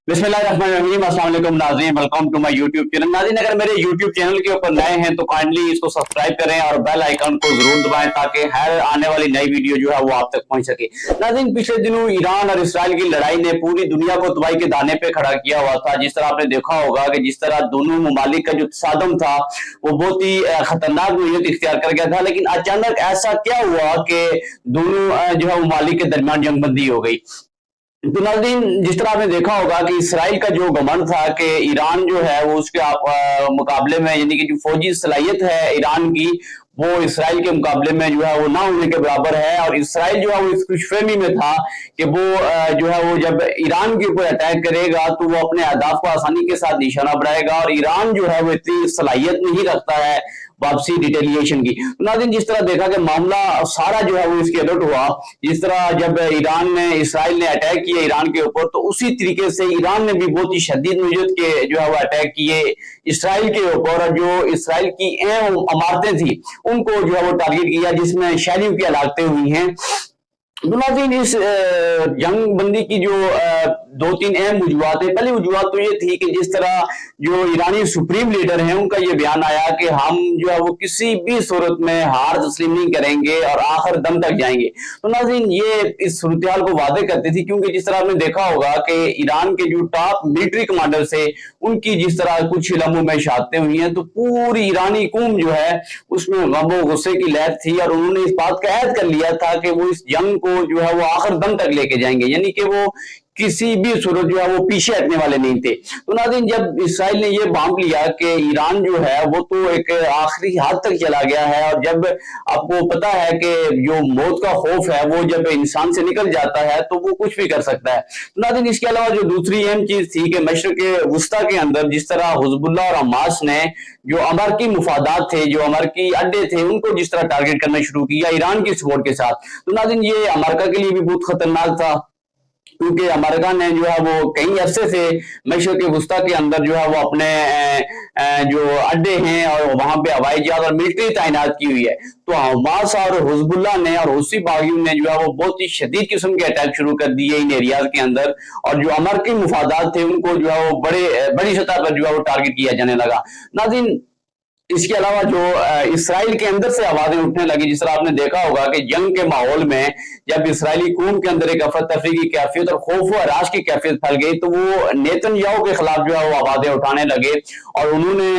बिस्मिल्लाहिर्रहमानिर्रहीम, अस्सलाम वालेकुम नाज़रीन, welcome to my YouTube channel. नाज़रीन, अगर मेरे यूट्यूब चैनल के ऊपर नए हैं तो काइंडली इसको सब्सक्राइब करें और बेल आइकन को जरूर दबाएं ताकि हर आने वाली नई वीडियो जो है वो आप तक पहुंच सके। नाज़रीन, पिछले दिनों ईरान और इसराइल की लड़ाई ने पूरी दुनिया को तबाही के दाने पे खड़ा किया हुआ था। जिस तरह आपने देखा होगा कि जिस तरह दोनों ममालिक का जो तसादम था वो बहुत ही खतरनाक नोयत इख्तियार कर गया था, लेकिन अचानक ऐसा क्या हुआ कि दोनों जो है ममालिक के दरमियान जंगबंदी हो गई। तो नाज़रीन, जिस तरह आपने देखा होगा कि इसराइल का जो घमंड था कि ईरान जो है वो उसके मुकाबले में, यानी कि जो फौजी सलाहियत है ईरान की, वो इसराइल के मुकाबले में जो है वो ना होने के बराबर है। और इसराइल जो है वो इस खुशफहमी में था कि वो जो है वो जब ईरान के ऊपर अटैक करेगा तो वो अपने अहदाफ को आसानी के साथ निशाना बनाएगा, और ईरान जो है वो इतनी सलाहियत नहीं रखता है वापसी रिटेलिएशन की। तो नाज़रीन, जिस तरह देखा कि मामला सारा जो है वो इसके उलट हुआ। जिस तरह जब इसराइल ने अटैक किया ईरान के ऊपर, तो उसी तरीके से ईरान ने भी बहुत ही शदीद नौयत के जो है वो अटैक किए इसराइल के ऊपर, और जो इसराइल की अहम इमारतें थी उनको जो है वो टारगेट किया, जिसमें शहरियों की हलाकतें हुई हैं। तो नाज़रीन, इस जंग बंदी की जो दो तीन अहम वजूहत है। पहली वजूहत तो ये थी कि जिस तरह जो ईरानी सुप्रीम लीडर हैं उनका ये बयान आया कि हम जो है वो किसी भी सूरत में हार तस्लीम नहीं करेंगे और आखिर दम तक जाएंगे। तो नाज़रीन, ये इस सूरत हाल को वादे करती थी, क्योंकि जिस तरह आपने देखा होगा कि ईरान के जो टॉप मिलिट्री कमांडर से उनकी जिस तरह कुछ लम्हों में शहादतें हुई हैं, तो पूरी ईरानी कौम जो है उसमें गम और गुस्से की लहर थी, और उन्होंने इस बात का ऐद कर लिया था कि वो इस जंग को जो है वो आखिर दम तक लेके जाएंगे, यानी कि वो किसी भी सूरत जो है वो पीछे हटने वाले नहीं थे। तो नाज़रीन, जब इसराइल ने ये भांप लिया कि ईरान जो है वो तो एक आखिरी हद तक चला गया है, और जब आपको पता है कि जो मौत का खौफ है वो जब इंसान से निकल जाता है तो वो कुछ भी कर सकता है। तो नाज़रीन, इसके अलावा जो दूसरी अहम चीज थी कि मशरिक़ वुस्ता के अंदर जिस तरह हिज़्बुल्लाह और हमास ने जो अमरीकी मुफादात थे, जो अमरीकी अड्डे थे, उनको जिस तरह टारगेट करना शुरू किया ईरान की सपोर्ट के साथ। तो नाज़रीन, ये अमेरिका के लिए भी बहुत खतरनाक था, क्योंकि अमेरिका ने जो है वो कई अरसे से मशरिक़ वुस्ता के अंदर जो है वो अपने जो अड्डे हैं और वहां पे हवाई जहाज और मिलिट्री तैनात की हुई है। तो हमास और हिज़्बुल्लाह ने और हुसी बागियों ने जो है वो बहुत ही शदीद किस्म के अटैक शुरू कर दिए इन एरियाज के अंदर, और जो अमरीकी मुफादात थे उनको जो है वो बड़ी सतह पर जो है वो टारगेट किया जाने लगा। नाज़रीन, इसके अलावा जो इसराइल के अंदर से आवाजें उठने लगी, जिस तरह आपने देखा होगा कि जंग के माहौल में जब इसराइली कौम के अंदर एक अफरा तफरी की कैफियत और खौफ व हराश की कैफियत फैल गई, तो वो नेतन्याहू के खिलाफ जो है वो आवाजें उठाने लगे, और उन्होंने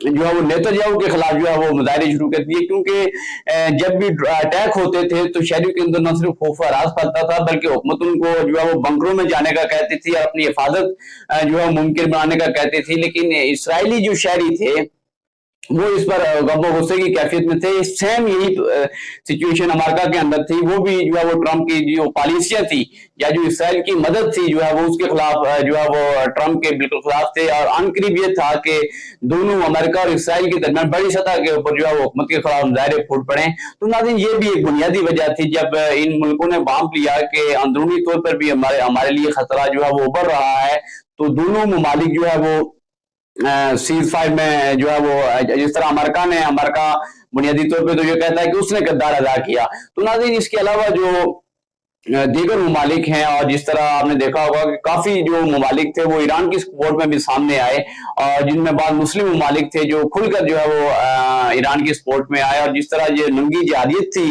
जो है वो नेतन्याहू के खिलाफ जो है वो मुजाहरे शुरू कर दिए। क्योंकि जब भी अटैक होते थे तो शहरियों के अंदर न सिर्फ खौफ हरास फैलता था, बल्कि हुकूमत उनको जो है वो बंकरों में जाने का कहती थी और अपनी हिफाजत जो है मुमकिन बनाने का कहती थी। लेकिन इसराइली जो शहरी थे वो इस पर गम गुस्से की कैफियत में थे। सेम यही सिचुएशन अमेरिका के अंदर थी। वो भी जो है वो ट्रंप की जो पॉलिसियां थी या जो इसराइल की मदद थी जो है वो उसके खिलाफ जो है वो ट्रंप के बिल्कुल खिलाफ थे, और अनकरीब ये था कि दोनों अमेरिका और इसराइल के दरमियान बड़ी सतह के ऊपर जो है वो हुकूमत के खिलाफ मुजाहरे फूट पड़े। तो नाज़रीन, ये भी एक बुनियादी वजह थी जब इन मुल्कों ने भांप लिया कि अंदरूनी तौर पर भी हमारे लिए खतरा जो है वो उभर रहा है। तो दोनों ममालिक जो है वो सीज फायर में जो है वो, जिस तरह अमेरिका बुनियादी तौर पे तो ये कहता है कि उसने किरदार अदा किया। तो नाज़रीन, इसके अलावा जो दीगर ममालिक हैं, और जिस तरह आपने देखा होगा कि काफी जो ममालिक थे वो ईरान की सपोर्ट में भी सामने आए, और जिनमें बाद मुस्लिम ममालिक थे जो खुलकर जो है वो ईरान की सपोर्ट में आए, और जिस तरह ये नंगी जिहादियत थी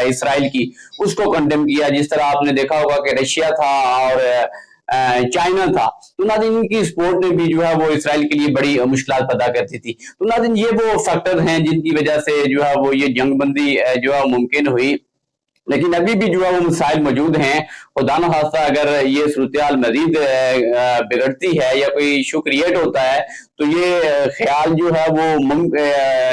इसराइल की उसको कंडेम किया। जिस तरह आपने देखा होगा कि रशिया था और चाइना था। तो नाज़रीन, इनकी सपोर्ट ने भी जो है वो इसराइल के लिए बड़ी मुश्किल पैदा करती थी। तो नाज़रीन, ये वो फैक्टर हैं जिनकी वजह से जो है वो ये जंगबंदी जो है मुमकिन हुई। लेकिन अभी भी जो है वो मसाइल मौजूद हैं। खुदा न खास्ता अगर ये सूरत हाल मजीद बिगड़ती है या कोई इशू क्रिएट होता है, तो ये ख्याल जो है वो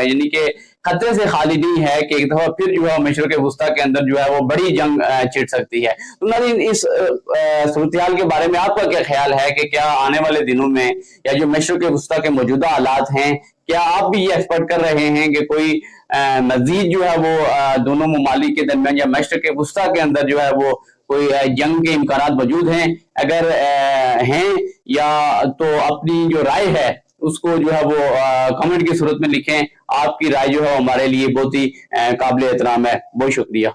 यानी कि खतरे से खाली नहीं है कि एक दफा फिर जो है मशरिक़ वुस्ता के अंदर जो है वो बड़ी जंग छिड़ सकती है। तो नाज़रीन, इस सूरत हाल के बारे में आपका क्या ख्याल है कि क्या आने वाले दिनों में या जो मशरिक़ वुस्ता के मौजूदा हालात हैं, क्या आप भी ये एक्सपेक्ट कर रहे हैं कि कोई मजीद जो है वो दोनों ममालिक के दरमियान या मशरिक़ वुस्ता के अंदर जो है वो कोई जंग के इम्कानात मौजूद हैं? अगर हैं या तो अपनी जो राय है उसको जो है वो कमेंट की सूरत में लिखें। आपकी राय जो है हमारे लिए बहुत ही काबिल एहतराम है। बहुत शुक्रिया।